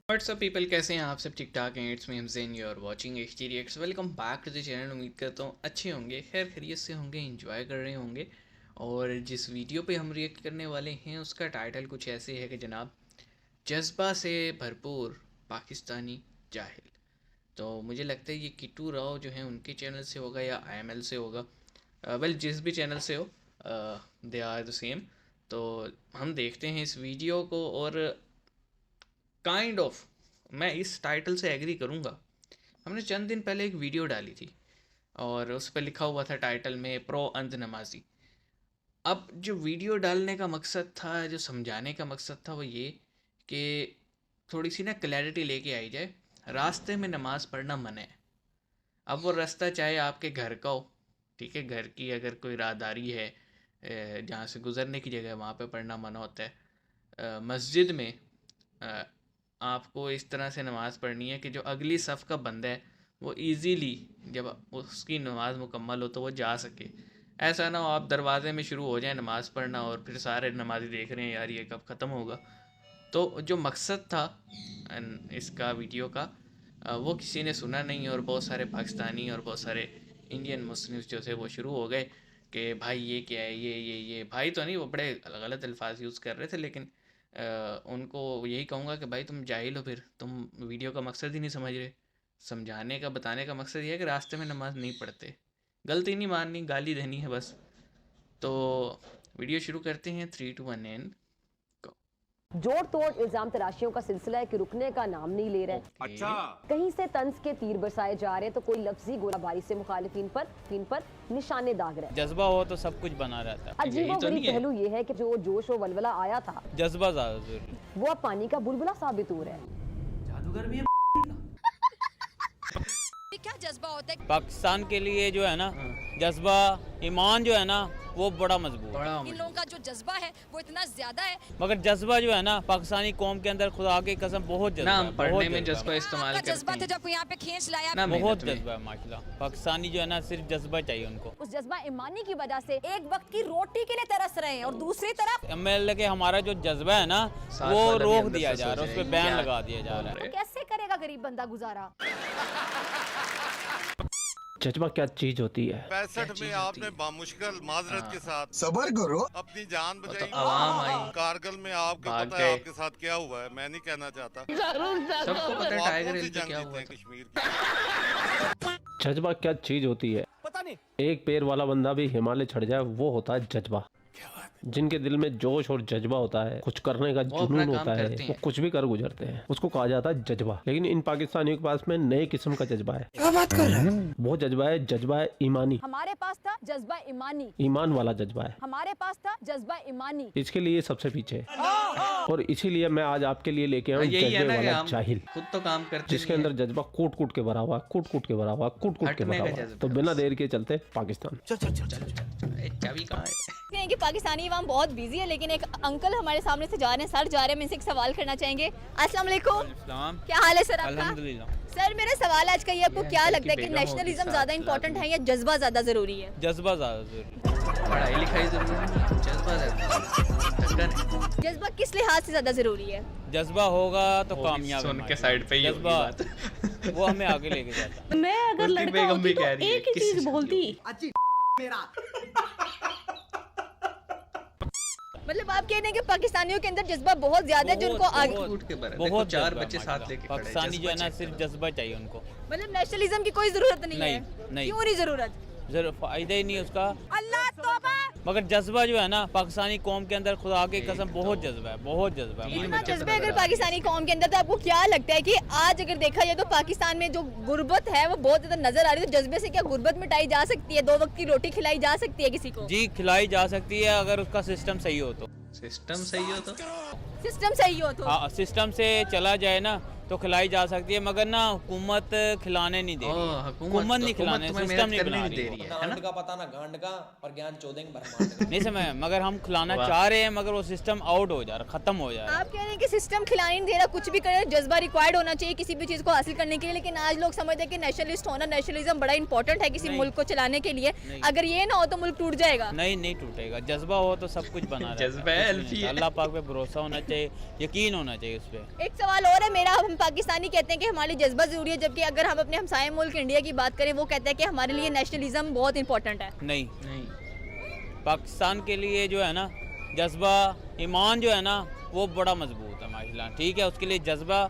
WhatsApp people, कैसे हैं आप सब? ठीक ठाक हैं। It's me Hamzain, you are watching HT reacts. Welcome back to the channel. उम्मीद करता हूँ अच्छे होंगे, खैर खैरियत से होंगे, एंजॉय कर रहे होंगे। और जिस वीडियो पे हम रिएक्ट करने वाले हैं उसका टाइटल कुछ ऐसे है कि जनाब, जज्बा से भरपूर पाकिस्तानी जाहिल। तो मुझे लगता है ये किट्टू राव जो है उनके चैनल से होगा या IML से होगा। वेल जिस भी चैनल से हो, दे आर द सेम। तो हम देखते हैं इस वीडियो को और काइंड ऑफ मैं इस टाइटल से एग्री करूँगा। हमने चंद दिन पहले एक वीडियो डाली थी और उस पर लिखा हुआ था टाइटल में प्रो अंध नमाजी। अब जो वीडियो डालने का मकसद था, जो समझाने का मकसद था, वो ये कि थोड़ी सी ना क्लैरिटी लेके आई जाए। रास्ते में नमाज़ पढ़ना मना है। अब वो रास्ता चाहे आपके घर का हो, ठीक है, घर की अगर कोई राहदारी है जहाँ से गुज़रने की जगह, वहाँ पे पढ़ना मना होता है। मस्जिद में आपको इस तरह से नमाज़ पढ़नी है कि जो अगली सफ़ का बंदा है वो इजीली जब उसकी नमाज़ मुकम्मल हो तो वो जा सके। ऐसा ना हो आप दरवाज़े में शुरू हो जाए नमाज़ पढ़ना और फिर सारे नमाज़ी देख रहे हैं यार ये कब ख़त्म होगा। तो जो मकसद था इसका वीडियो का, वो किसी ने सुना नहीं और बहुत सारे पाकिस्तानी और बहुत सारे इंडियन मुस्लिम्स जो थे वो शुरू हो गए कि भाई ये क्या है, ये भाई तो नहीं, वो बड़े गलत अल्फाज यूज़ कर रहे थे। लेकिन उनको यही कहूँगा कि भाई तुम जाहिल हो, फिर तुम वीडियो का मकसद ही नहीं समझ रहे। समझाने का, बताने का मकसद ये है कि रास्ते में नमाज़ नहीं पढ़ते, गलती नहीं माननी, गाली देनी है बस। तो वीडियो शुरू करते हैं। 3, 2, 1 एंड गो। जोड़ तोड़ इल्जाम तराशियों का सिलसिला है कि रुकने का नाम नहीं ले रहे। अच्छा, कहीं से तंज के तीर बरसाए जा रहे हैं तो कोई लफ्जी गोलाबारी से मुखालिफिन पर निशाने दाग रहे। जज्बा हो तो सब कुछ बना रहता है। अजीबोगरीब पहलू ये है कि जो जोश और वलवला आया था, जज्बा ज्यादा जरूरी, वो अब पानी का बुलबुला साबित हो रहा है। जादूगर भी है। क्या जज्बा होता है पाकिस्तान के लिए जो है ना, जज्बा ईमान जो है ना वो बड़ा मजबूत है। इन लोगों का जो जज्बा है वो इतना ज्यादा है, मगर जज्बा जो है ना पाकिस्तानी कौम के अंदर खुदा की कसम बहुत जज्बा नाम है, पढ़ने बहुत में जज्बा है। इस्तेमाल आपका जज्बा करते था हैं। जब यहाँ पे खींच लाया। ना बहुत मेहनत में। जज्बा है माशाल्लाह। पाकिस्तानी जो है ना सिर्फ जज्बा चाहिए उनको। उस जज्बा ईमानी की वजह से एक वक्त की रोटी के लिए तरस रहे हैं और दूसरी तरफ ML के हमारा जो जज्बा है ना साथ वो वाला भी रोक अंदर दिया फंस जा हो रहा है, उस पर जाएगी। बैन क्या लगा दिया जा बोल रहा है। रहे? कैसे करेगा गरीब बंदा गुजारा? जज्बा क्या चीज होती है? 65 में आपने बामुश्किल माजरत के साथ सबर करो, अपनी जान बचाई। आवाम आई, कारगिल में आपको भाग पता है गए। आपके साथ क्या हुआ है, मैं नहीं कहना चाहता। सबको पता है वो आप टाइगर कौन सी हिल पे जंग क्या जीते हुआ हैं था। कश्मीर की? जज्बा क्या चीज होती है? पता नहीं। एक पैर वाला बंदा भी हिमालय चढ़ जाए वो होता है जज्बा। जिनके दिल में जोश और जज्बा होता है, कुछ करने का वो अपना जुनून काम होता है, करते वो हैं। कुछ भी कर गुजरते हैं, उसको कहा जाता है जज्बा। लेकिन इन पाकिस्तानियों के पास में नए किस्म का जज्बा है। क्या बात कर रहे हैं? वो जज्बा है ईमानी। हमारे पास था जज्बा ईमानी, ईमान वाला जज्बा है। हमारे पास था जज्बा ईमानी। इसके लिए सबसे पीछे है। और इसीलिए मैं आज आपके लिए लेके आया हूँ यही है जज्बे ना कि वाला हम जाहिल, खुद तो काम करते जिसके नहीं अंदर जज्बा कूट कूट के भरा हुआ, कूट कूट के भरा हुआ, कूट कूट के हटने भरा का हुआ। जज्बा तो है बिना बस। देर के चलते पाकिस्तान। हैं। ए, चाबी कहाँ है? हैं कि पाकिस्तानी अवाम बहुत बिजी है, लेकिन एक अंकल हमारे सामने से जा रहे हैं, सर जा रहे हैं, हम इनसे एक सवाल करना चाहेंगे। अस्सलाम वालेकुम, इस्लाम क्या हाल है सर आपका? अल्हम्दुलिल्लाह। सर मेरा सवाल आज का ये, आपको ये क्या अंकल लगता है की कि बेगम होगी नेशनलिज्म साथ ज्यादा साथ इंपॉर्टेंट में। है या जज्बा ज्यादा जरूरी है? जज्बा ज्यादा जरूरी। पढ़ाई लिखाई जरूरी नहीं है, जज्बा जरूरी है। जज्बा किस लिहाज से ज्यादा जरूरी है? जज्बा होगा तो वो भी कामयाब सुन है के माशाल्लाह। साइड पे ही होगी जज्बा बात। वो हमें आगे लेके जाता है। मैं अगर उसकी लड़का बेगम भी होती तो कह रही है, एक ही किसी चीज से बोलती। मतलब आप कह रहे हैं कि पाकिस्तानियों के अंदर जज्बा बहुत ज्यादा है, जिनको आगे बहुत- उठ के भरा। बहुत देखो 4 जज्बा बच्चे माशाल्लाह। साथ लेके खड़े हैं, पाकिस्तानी जो है ना जज्बा सिर्फ चेक करो। जज्बा चाहिए उनको। मतलब नेशनलिज्म की कोई जरूरत नहीं है? नहीं। क्यों नहीं जरूरत? जरूर फायदा ही नहीं है उसका, अल्लाह तौबा। मगर जज्बा जो है ना पाकिस्तानी कौम के अंदर खुदा की कसम बहुत जज्बा है, बहुत जज्बा है। तीन इतना बच्चे जज्बे तो अगर नजर आ पाकिस्तानी कौम के अंदर, तो आपको क्या लगता है कि आज अगर देखा जाए तो पाकिस्तान में जो गुर्बत है वो बहुत ज्यादा नजर आ रही है, तो जज्बे से क्या गुर्बत मिटाई जा सकती है? 2 वक्त की रोटी खिलाई जा सकती है किसी को? जी खिलाई जा सकती है अगर उसका सिस्टम सही हो तो। सिस्टम सही हो तो सिस्टम सही हो तो। हाँ सिस्टम से चला जाए ना तो खिलाई जा सकती है, मगर ना हुकूमत खिलाने नहीं दे रही है। हुकूमत नहीं खिलाने, तुम्हें सिस्टम मेहनत नहीं करने बना नहीं दे रही रही है। है ना। गांड का पता ना गांड का और ज्ञान चौदेंगे ब्रह्मांड का। नहीं समझ, मगर हम खिलाना चाह रहे हैं, मगर वो सिस्टम आउट हो जा रहा, खत्म हो जा रहा है। आप कह रहे हैं कि सिस्टम खिलाने नहीं दे रहा, कुछ भी करे, जज्बा रिक्वायर्ड होना चाहिए किसी भी चीज़ को हासिल करने के लिए, लेकिन आज लोग समझते हैं कि नेशनलिस्ट होना, नेशनलिज्म बड़ा इंपॉर्टेंट है किसी नहीं। मुल्क को चलाने के लिए। नहीं। अगर ये ना हो तो मुल्क टूट जाएगा। नहीं, नहीं टूटेगा। जज्बा हो तो सब कुछ बना रहता है। जज्बा है, कुछ नहीं अल्फी होता। है। अल्लाह पाक पे भरोसा होना चाहिए, यकीन होना चाहिए उस पर। एक सवाल और है मेरा, हम पाकिस्तानी कहते हैं कि हमारे लिए जज्बा जरूरी है, जबकि अगर हम अपने हमसाये मुल्क इंडिया की बात करें, वो कहते हैं कि हमारे लिए नेशनलिज्म बहुत इंपॉर्टेंट है। नहीं, नहीं, पाकिस्तान के लिए जो है ना जज्बा, ईमान जो है ना वो बड़ा मजबूत है माशाल्लाह। ठीक है, उसके लिए जज्बा,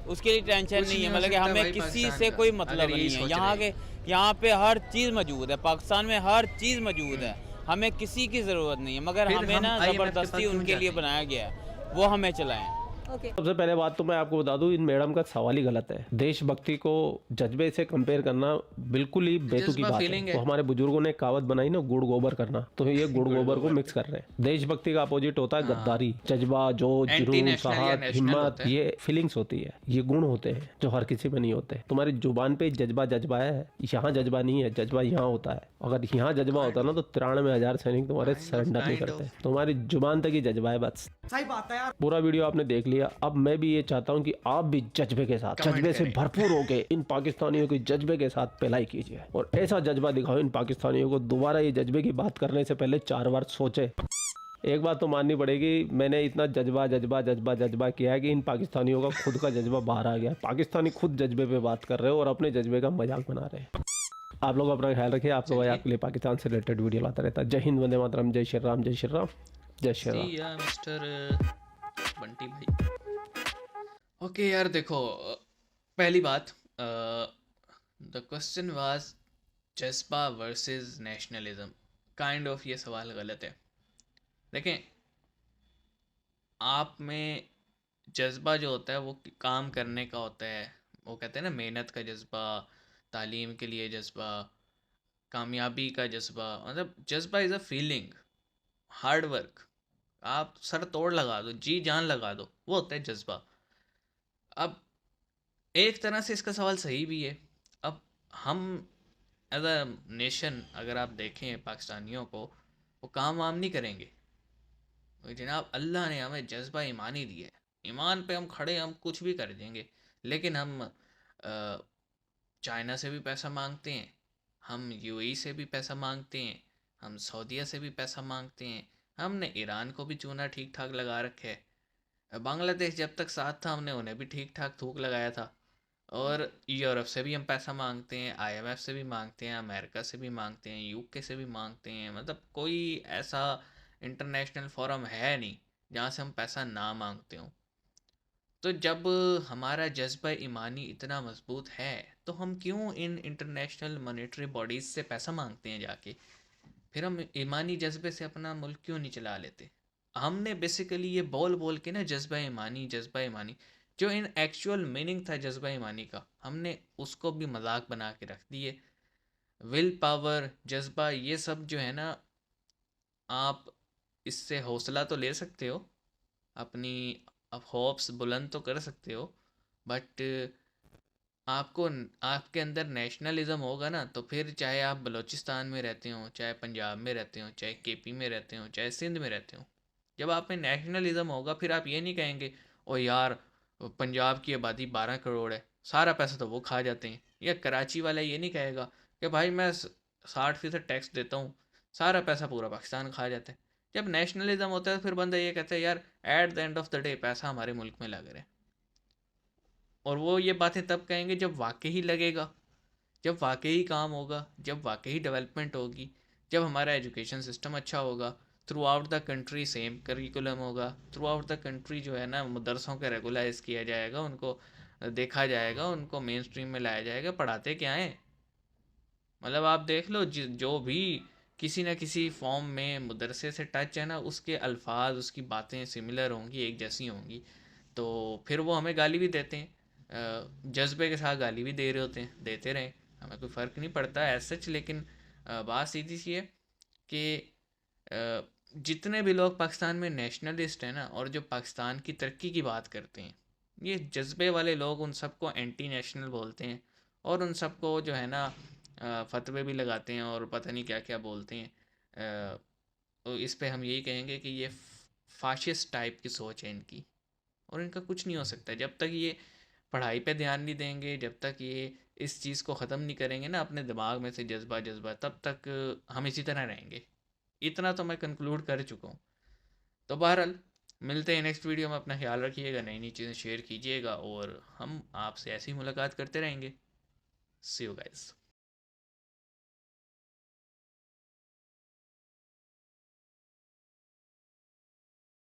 उसके लिए टेंशन कुछ नहीं नहीं है, हो मतलब कि सकता हमें भाई किसी पाकिस्तान से का, कोई अगर मतलब यही नहीं है। सोच यहाँ रहे के यहाँ पे हर चीज़ मौजूद है, पाकिस्तान में हर चीज़ मौजूद है, हमें किसी की ज़रूरत नहीं है, मगर फिर हमें हम ना IMF के पास ज़बरदस्ती क्यों उनके लिए जाते हैं? बनाया गया है, वो हमें चलाएं। ओके। सबसे पहले बात तो मैं आपको बता दूं, इन मैडम का सवाल ही गलत है। देशभक्ति को जज्बे से कंपेयर करना बिल्कुल ही बेतुकी जज्बा बात feeling है। है। वो हमारे बुजुर्गों ने कहावत बनाई ना, गुड़ गोबर करना, तो ये गुड़ गोबर को मिक्स कर रहे हैं। देशभक्ति का अपोजिट होता है गद्दारी, जज्बा, जो जुनून, Anti-national या साहस, national हिम्मत, होता है। ये फीलिंग्स होती है, ये गुण होते हैं जो हर किसी में नहीं होते। तुम्हारी जुबान पे जज्बा जज्बा है, यहाँ जज्बा नहीं है, जज्बा यहाँ होता है। अगर यहाँ जज्बा होता ना तो 93,000 सैनिक तुम्हारे सरेंडर नहीं करते। तुम्हारी जुबान तक ही जज्बा है बस। सही बात है यार। पूरा वीडियो आपने देख लिया, अब मैं भी ये चाहता हूँ कि आप भी जज्बे के साथ, कमेंट जज्बे से करें। भरपूर होके इन पाकिस्तानियों की जज्बे के साथ पहलाई कीजिए और ऐसा जज्बा दिखाओ इन पाकिस्तानियों को, दोबारा ये जज्बे की बात करने से पहले 4 बार सोचे। एक बात तो माननी पड़ेगी, मैंने इतना जज्बा जज्बा जज्बा जज्बा किया है कि इन पाकिस्तानियों का खुद का जज्बा बाहर आ गया। पाकिस्तानी खुद जज्बे पे बात कर रहे हो और अपने जज्बे का मजाक बना रहे हैं। आप लोग अपना ख्याल रखिए, आप लोग आपके लिए पाकिस्तान से रिलेटेड वीडियो लाता रहता है। जय हिंद, वंदे मातरम, जय श्री राम, जय श्री राम, जय Shri Ram. See ya, mister Bunty भाई। ओके यार, देखो, पहली बात, द क्वेश्चन वाज जज्बा वर्सेस नेशनलिज्म, काइंड ऑफ ये सवाल गलत है। देखें, आप में जज्बा जो होता है वो काम करने का होता है, वो कहते हैं ना मेहनत का जज्बा, तालीम के लिए जज्बा, कामयाबी का जज्बा, मतलब जज्बा is a feeling, hard work, आप सर तोड़ लगा दो, जी जान लगा दो, वो होता है जज्बा। अब एक तरह से इसका सवाल सही भी है। अब हम एज अ नेशन अगर आप देखें पाकिस्तानियों को, वो काम वाम नहीं करेंगे। तो जनाब अल्लाह ने हमें जज्बा ईमानी दिया है, ईमान पे हम खड़े, हम कुछ भी कर देंगे। लेकिन हम चाइना से भी पैसा मांगते हैं, हम यूएई से भी पैसा मांगते हैं, हम सऊदीया से भी पैसा मांगते हैं, हमने ईरान को भी चूना ठीक ठाक लगा रखे है। बांग्लादेश जब तक साथ था हमने उन्हें भी ठीक ठाक थूक लगाया था। और यूरोप से भी हम पैसा मांगते हैं, आईएमएफ से भी मांगते हैं, अमेरिका से भी मांगते हैं, यूके से भी मांगते हैं। मतलब कोई ऐसा इंटरनेशनल फोरम है नहीं जहाँ से हम पैसा ना मांगते हों। तो जब हमारा जज्बा ईमानी इतना मजबूत है तो हम क्यों इन इंटरनेशनल मॉनेटरी बॉडीज़ से पैसा मांगते हैं जाके? फिर हम ईमानी जज्बे से अपना मुल्क क्यों नहीं चला लेते? हमने बेसिकली ये बोल बोल के ना जज्बा ईमानी, जो इन एक्चुअल मीनिंग था जज्बा ईमानी का, हमने उसको भी मजाक बना के रख दिए। विल पावर, जज्बा, ये सब जो है ना, आप इससे हौसला तो ले सकते हो, अपनी होप्स बुलंद तो कर सकते हो, बट आपको आपके अंदर नेशनलिज्म होगा ना, तो फिर चाहे आप बलूचिस्तान में रहते हो, चाहे पंजाब में रहते हो, चाहे केपी में रहते हो, चाहे सिंध में रहते हो, जब आप में नेशनलिज्म होगा फिर आप ये नहीं कहेंगे ओ यार पंजाब की आबादी 12 करोड़ है, सारा पैसा तो वो खा जाते हैं। या कराची वाला ये नहीं कहेगा कि भाई मैं 60% टैक्स देता हूँ, सारा पैसा पूरा पाकिस्तान खा जाता है। जब नेशनलिज्म होता है फिर बंदा ये कहता है यार at the end of the day पैसा हमारे मुल्क में लग रहा है। और वो ये बातें तब कहेंगे जब वाकई लगेगा, जब वाकई काम होगा, जब वाकई डेवलपमेंट होगी, जब हमारा एजुकेशन सिस्टम अच्छा होगा, through out the country same curriculum होगा, थ्रू आउट द कंट्री जो है ना मदरसों के रेगुलाइज किया जाएगा, उनको देखा जाएगा, उनको मेन स्ट्रीम में लाया जाएगा। पढ़ाते क्या हैं? मतलब आप देख लो, जो भी किसी न किसी फॉर्म में मदरसे से टच है ना, उसके अल्फाज, उसकी बातें सिमिलर होंगी, एक जैसी होंगी, तो फिर वो हमें गाली भी देते हैं, जज्बे के साथ गाली भी दे रहे होते हैं, देते रहें, हमें कोई फ़र्क नहीं पड़ता एज सच। लेकिन बात सीधी सी है कि जितने भी लोग पाकिस्तान में नेशनलिस्ट हैं ना, और जो पाकिस्तान की तरक्की की बात करते हैं, ये जज्बे वाले लोग उन सबको एंटी नेशनल बोलते हैं और उन सबको जो है ना फतवे भी लगाते हैं और पता नहीं क्या क्या बोलते हैं। तो इस पे हम यही कहेंगे कि ये फाशिस्ट टाइप की सोच है इनकी, और इनका कुछ नहीं हो सकता जब तक ये पढ़ाई पे ध्यान नहीं देंगे, जब तक ये इस चीज़ को ख़त्म नहीं करेंगे ना अपने दिमाग में से जज्बा जज्बा, तब तक हम इसी तरह रहेंगे। इतना तो मैं कंक्लूड कर चुका हूँ। तो बहरहाल मिलते हैं नेक्स्ट वीडियो में। अपना ख्याल रखिएगा, नई नई चीज़ें शेयर कीजिएगा और हम आपसे ऐसी मुलाकात करते रहेंगे। सी यू गाइस।